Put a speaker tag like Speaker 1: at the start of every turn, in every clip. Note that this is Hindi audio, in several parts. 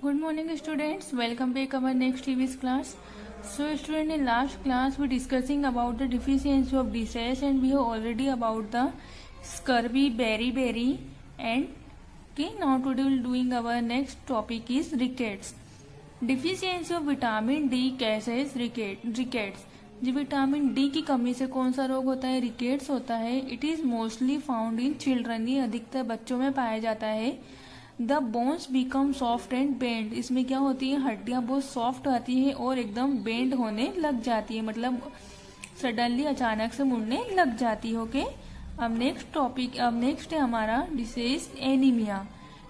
Speaker 1: Good morning students, welcome back our next TV's class. So student, in last class we discussing about the deficiency of disease and we have already about the scurvy, beriberi and okay, now today we will doing our next topic is rickets. Deficiency of vitamin D causes rickets. जो विटामिन डी की कमी से कौन सा रोग होता है? रिकेट्स होता है. It is mostly found in children, ये अधिकतर बच्चों में पाया जाता है. The bones become soft and bend, इसमें क्या होती है? हड्डियां बहुत सॉफ्ट आती है और एकदम बेंड होने लग जाती है, मतलब सडनली अचानक से मुड़ने लग जाती है. ओके, अब नेक्स्ट है हमारा disease anaemia.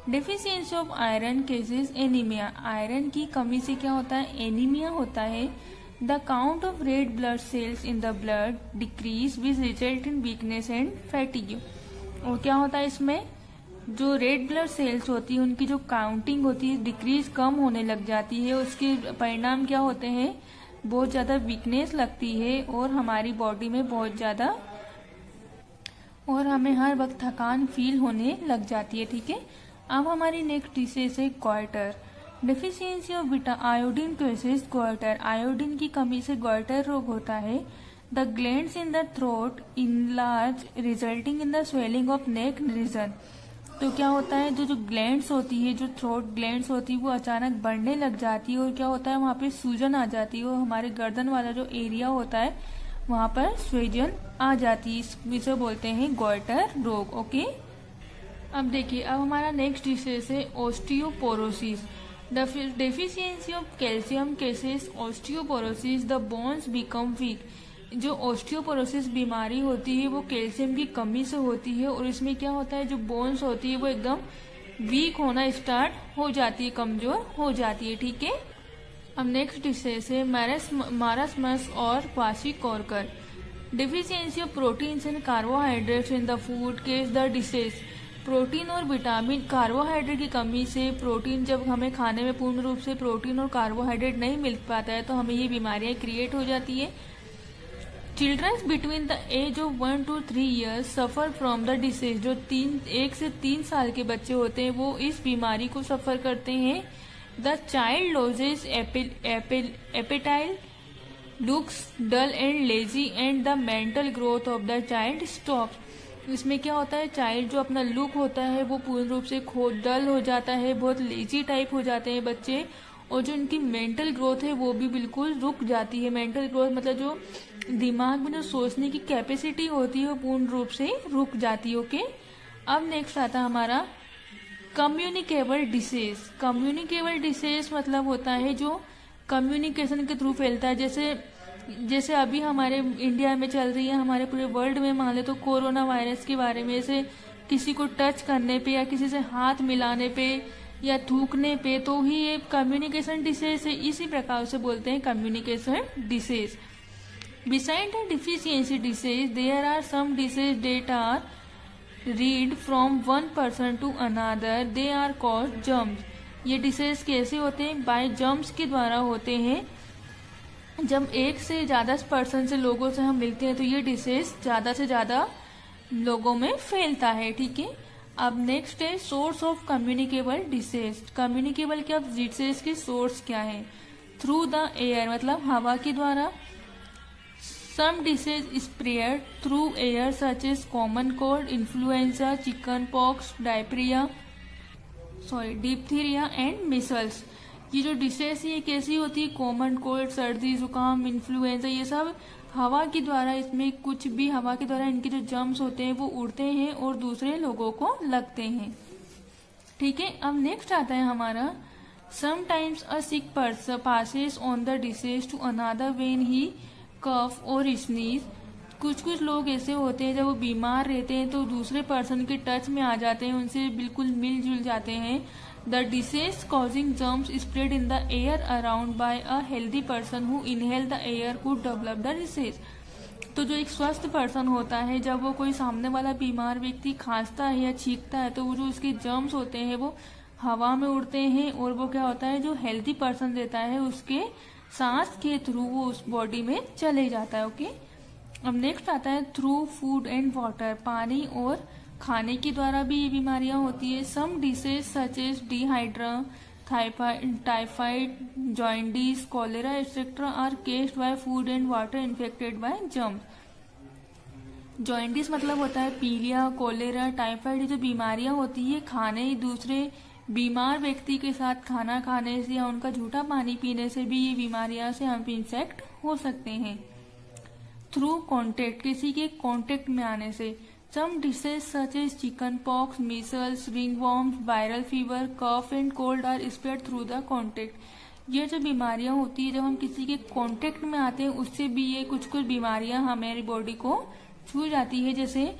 Speaker 1: Deficiency of iron cases anaemia. Iron की कमी से क्या होता है? एनीमिया होता है. The count of red blood cells in the blood decrease which result in weakness and fatigue. और क्या होता है इसमें? जो रेड ब्लड सेल्स होती है उनकी जो काउंटिंग होती है डिक्रीज, कम होने लग जाती है. उसके परिणाम क्या होते हैं? बहुत ज्यादा वीकनेस लगती है और हमारी बॉडी में बहुत ज्यादा, और हमें हर वक्त थकान फील होने लग जाती है. ठीक है, अब हमारी नेक्स्ट डिसीज है quarter. Deficiency of iodine cases quarter. Iodine की कमी से क्वार्टर रोग होता है. The glands in the throat enlarge resulting in the swelling of neck region. तो क्या होता है? जो ग्लैंड्स होती है, जो थ्रोट ग्लैंड्स होती है वो अचानक बढ़ने लग जाती है और क्या होता है? वहां पे सूजन आ जाती है और हमारे गर्दन वाला जो एरिया होता है वहां पर सूजन आ जाती है. इसे बोलते हैं गॉइटर रोग. ओके, अब देखिए, अब हमारा नेक्स्ट डिसीज है osteoporosis. Deficiency of calcium cases osteoporosis. The bones become weak. जो ऑस्टियोपोरोसिस बीमारी होती है वो कैल्शियम की कमी से होती है और इसमें क्या होता है? जो बोन्स होती है वो एकदम वीक होना स्टार्ट हो जाती है, कमजोर हो जाती है. ठीक है, अब नेक्स्ट डिसीज है मारास्मस और kwashiorkor. Deficiency of proteins and carbohydrates in the food cause the disease. Protein और विटामिन, कार्बोहाइड्रेट की कमी से प्रोटीन, जब हमें खाने में पूर्ण रूप से प्रोटीन और कार्बोहाइड्रेट नहीं मिल पाता है तो हमें ये बीमारियां क्रिएट हो जाती है. Childrens between the age of 1 to 3 years suffer from the disease. जो 1 से 3 साल के बच्चे होते हैं वो इस बीमारी को सफर करते हैं. The child loses appetite, looks dull and lazy and the mental growth of the child stops. इसमें क्या होता है? चाइल्ड जो अपना लुक होता है वो पूर्ण रूप से डल हो जाता है, बहुत लेजी टाइप हो जाते हैं बच्चे, और जो उनकी मेंटल ग्रोथ है वो भी बिल्कुल रुक जाती है. मेंटल ग्रोथ मतलब जो दिमाग में जो सोचने की कैपेसिटी होती है वो पूर्ण रूप से रुक जाती है. ओके, अब नेक्स्ट आता है हमारा कम्युनिकेबल डिसीज. कम्युनिकेबल डिसीज मतलब होता है जो कम्युनिकेशन के थ्रू फैलता है. जैसे अभी हमारे इंडिया में चल रही है, हमारे पूरे वर्ल्ड में मान ले तो कोरोना वायरस के बारे में, जैसे किसी को टच करने पे या किसी से हाथ मिलाने पे या थूकने पे तो ही ये कम्युनिकेशन डिसीज है. इसी प्रकार से बोलते हैं communication disease. Beside the deficiency disease there are some disease that are read from one person to another. They are called germs. ये डिसीज कैसे होते हैं? बाय जर्म्स के द्वारा होते हैं. जब एक से ज्यादा पर्सन से लोगों से हम मिलते हैं तो ये डिसीज ज्यादा से ज्यादा लोगों में फैलता है. ठीक है, अब नेक्स्ट है source of communicable disease. Communicable क्या डिसीज के सोर्स क्या है? थ्रू द एयर, मतलब हवा के द्वारा. Some disease spread through air such as common cold, influenza, chicken pox, diphtheria and measles. ये जो डिसीज है ये कैसी होती है? कॉमन कोल्ड, सर्दी जुकाम, इन्फ्लुएंजा, ये सब हवा के द्वारा, इसमें कुछ भी हवा के द्वारा इनके जो जर्म्स होते हैं वो उड़ते हैं और दूसरे लोगों को लगते हैं. ठीक है, अब नेक्स्ट आता है हमारा sometimes a sick person passes on the disease to another when he cough और स्नीज. कुछ लोग ऐसे होते हैं जब वो बीमार रहते हैं तो दूसरे पर्सन के टच में आ जाते हैं, उनसे बिल्कुल मिलजुल जाते हैं. The disease causing germs spread in the air around by a healthy person who inhale the air could develop the disease. तो जो एक स्वस्थ पर्सन होता है, जब वो कोई सामने वाला बीमार व्यक्ति खांसता है या छींकता है तो वो जो उसके जर्म्स होते हैं वो हवा में उड़ते हैं और वो क्या होता है? जो हेल्थी पर्सन रहता है उसके सांस के थ्रू वो उस बॉडी में चले जाता है. ओके, अब नेक्स्ट आता है थ्रू फूड एंड वाटर. पानी और खाने के द्वारा भी ये बीमारियां होती है. Some disease such as dehydration, typhoid, jaundice, cholera etcetera are caused by food and water infected by germs. Jaundice मतलब होता है पीलिया, कोलेरा, टाइफाइड, ये जो बीमारियां होती है खाने दूसरे बीमार व्यक्ति के साथ खाना खाने से या उनका झूठा पानी पीने से भी ये बीमारियां से हम इंफेक्ट हो सकते हैं। थ्रू कॉन्टेक्ट, किसी के कॉन्टेक्ट में आने से। Some disease such as chicken pox, measles, ringworms, viral fever, cough and cold are spread through the contact. ये जो बीमारियां होती है जब हम किसी के कॉन्टेक्ट में आते हैं उससे भी ये कुछ कुछ बीमारियां हमारी बॉडी को छू जाती है। जैसे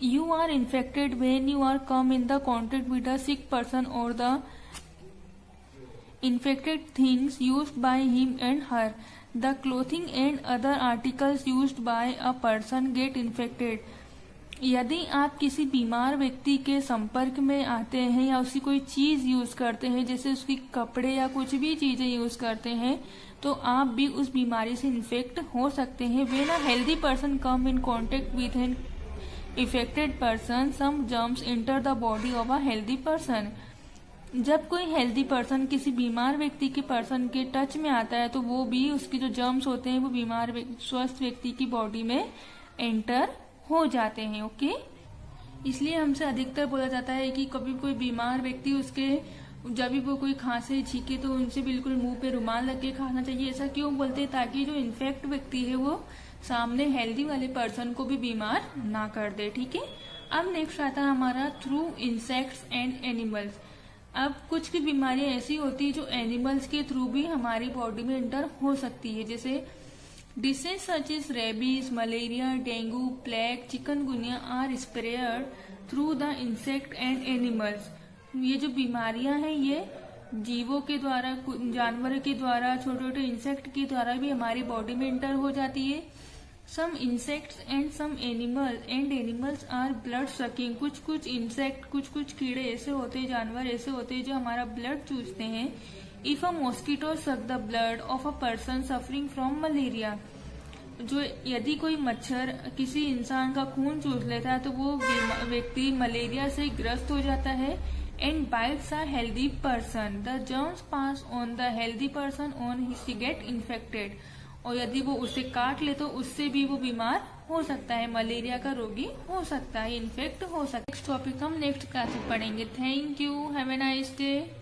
Speaker 1: you are infected when you are come in the contact with a sick person और the infected things used by him and her. The clothing and other articles used by a person get infected. यदि आप किसी बीमार व्यक्ति के संपर्क में आते हैं या उसकी कोई चीज यूज करते हैं, जैसे उसकी कपड़े या कुछ भी चीजें यूज करते हैं, तो आप भी उस बीमारी से इन्फेक्ट हो सकते हैं। When a healthy person come in contact with an affected person, some germs enter the body of a healthy person. जब कोई हेल्दी पर्सन किसी बीमार व्यक्ति के पर्सन के टच में आता है तो वो भी उसके जो जर्म्स होते हैं वो बीमार स्वस्थ व्यक्ति की बॉडी में एंटर हो जाते हैं। ओके, इसलिए हमसे अधिकतर बोला जाता है कि कभी कोई बीमार व्यक्ति उसके जब भी वो कोई खांसे छींके तो उनसे बिल्कुल मुंह पे रुमाल लग के खाना चाहिए। ऐसा क्यों बोलते हैं? ताकि जो इन्फेक्ट व्यक्ति है वो सामने हेल्दी वाले पर्सन को भी बीमार ना कर दे। ठीक है, अब नेक्स्ट आता है हमारा थ्रू इंसेक्ट्स एंड एनिमल्स। अब कुछ की बीमारियां ऐसी होती है जो एनिमल्स के थ्रू भी हमारी बॉडी में एंटर हो सकती है। जैसे disease such as rabies, malaria, dengue, plague, chikungunya are spread through the insect and animals. ये जो बीमारियां हैं ये जीवों के द्वारा, जानवरों के द्वारा, छोटे छोटे इंसेक्ट के द्वारा भी हमारी बॉडी में एंटर हो जाती है। Some insects and some animals are blood sucking. कुछ कुछ इंसेक्ट, कुछ कुछ कीड़े ऐसे होते हैं, जानवर ऐसे होते हैं जो हमारा ब्लड चूसते हैं। If a mosquito suck the blood of a person suffering from malaria, जो यदि कोई मच्छर किसी इंसान का खून चूस लेता है तो वो व्यक्ति मलेरिया से ग्रस्त हो जाता है। And bytes a healthy person, the germs pass on the healthy person on he get infected. और यदि वो उसे काट ले तो उससे भी वो बीमार हो सकता है, मलेरिया का रोगी हो सकता है, इन्फेक्ट हो सकता है। नेक्स्ट टॉपिक हम नेक्स्ट क्लास में पढ़ेंगे। Thank you, have a nice day.